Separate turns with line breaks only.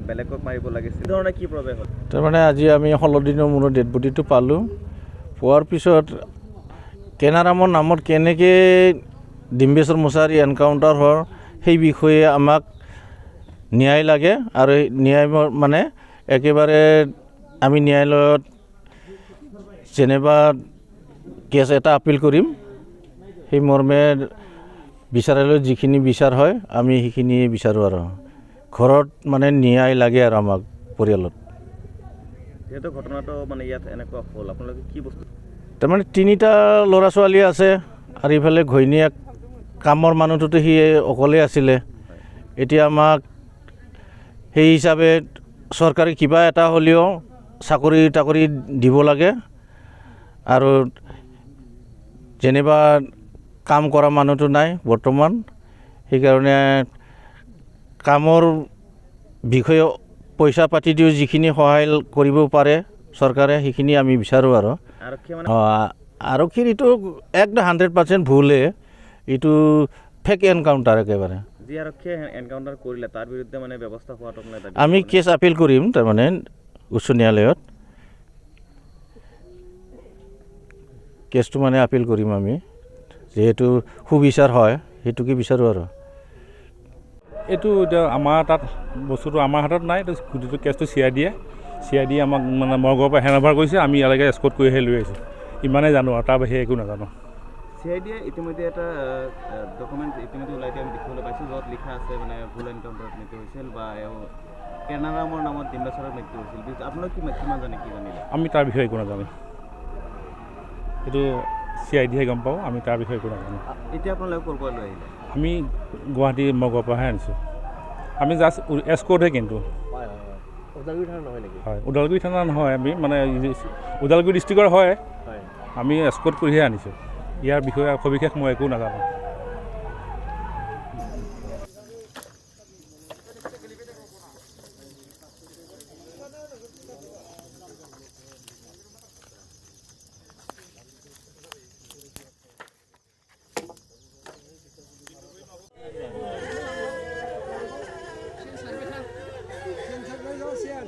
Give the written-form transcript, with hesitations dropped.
বেলেগক মাৰিব লাগিছিল ধৰণে কি প্ৰৱেশ হ'ল
তাৰমানে আজি আমি 16 দিনৰ মূৰত ডেড বডিটো পালোঁ পোৱাৰ পিছত কেনাৰামৰ নামত কেনেকৈ ডিম্বেশ্বৰ মছাহাৰী এনকাউণ্টাৰ হ'ল সেই বিষয়ে আমাক ন্যায় লাগে আৰু ন্যায় মানে একেবাৰে আমি ন্যায়ালয়ত যেনিবা কেছ এটা আপিল কৰিম সেই মৰ্মে বিচাৰালয়ত যিখিনি বিচাৰ হয় আমি সেইখিনি বিচাৰোঁ আৰু ঘৰত মানে ন্যায় লাগে আৰু আমাক পৰিয়ালত
যেহেতু ঘটনাটো মানে ইয়াত এনেকুৱা হ'ল আপোনালোকে কি বস্তু
তাৰমানে 3টা ল'ৰা ছোৱালী আছে আৰু ইফালে ঘৈণীয়েক কামৰ মানুহটোতো সি অকলে আছিলে এতিয়া আমাক সেই হিচাপে চৰকাৰে কিবা এটা হ'লেও চাকৰি তাকৰি দিব লাগে আৰু যেনিবা কাম কৰা মানুহটো নাই বৰ্তমান সেইকাৰণে কামৰ বিষয়ে পইচা পাতি দিও যিখিনি সহায় কৰিব পাৰে চৰকাৰে সেইখিনি আমি বিচাৰোঁ আৰু আৰক্ষীৰ এইটো 100% ভুলে এইটো ফেক এনকাউণ্টাৰ একেবাৰে
যি আৰক্ষীয়ে এনকাউণ্টাৰ কৰিলে তাৰ বিৰুদ্ধে মানে ব্যৱস্থা হোৱাটো
আমি কেছ আপিল কৰিম তাৰমানে উচ্চ ন্যায়ালয়ত কেছটো মানে আপিল কৰিম আমি যেহেতু সুবিচাৰ হয় সেইটোকে বিচাৰোঁ আৰু
এইটো এতিয়া আমাৰ তাত বস্তুটো আমাৰ হাতত নাই এইটো গোটেইটো কেছটো CID আমাক মানে মৰ্গৰ পৰা হেণ্ডঅভাৰ কৰিছে আমি ইয়ালৈকে এস্কৰ্ট কৰিহে লৈ আহিছোঁ ইমানেই জানো আৰু তাৰ বাহিৰে একো নাজানো
CID ইতিমধ্যে এটা ডকুমেণ্ট ইতিমধ্যে ওলাই দিয়া আমি দেখিবলৈ পাইছোঁ য'ত লিখা আছে মানে ভুল এনকাউণ্টাৰত মৃত্যু হৈছিল বা কেনাৰামৰ নামত ডিম্বেশ্বৰৰ মৃত্যু হৈছিল আপোনালোক কিমান জানে কি জানিলে
আমি তাৰ বিষয়ে একো নাজানো এইটো CIDহে গম পাওঁ আমি তাৰ বিষয়ে একো নাজানো
এতিয়া আপোনালোকে ক'ৰ পৰা লৈ আহিলে
আমি গুৱাহাটী মৰ্গৰ পৰাহে আনিছোঁ আমি জাষ্ট এস্কৰ্টহে কিন্তু
ওদালগুৰি থানা নহয় নেকি
হয় ওদালগুৰি থানা নহয় আমি মানে ওদালগুৰি ডিষ্ট্ৰিক্টৰ হয় আমি এস্কৰ্ট কৰিহে আনিছোঁ ইয়াৰ বিষয়ে সবিশেষ মই একো নাজানো
Sian.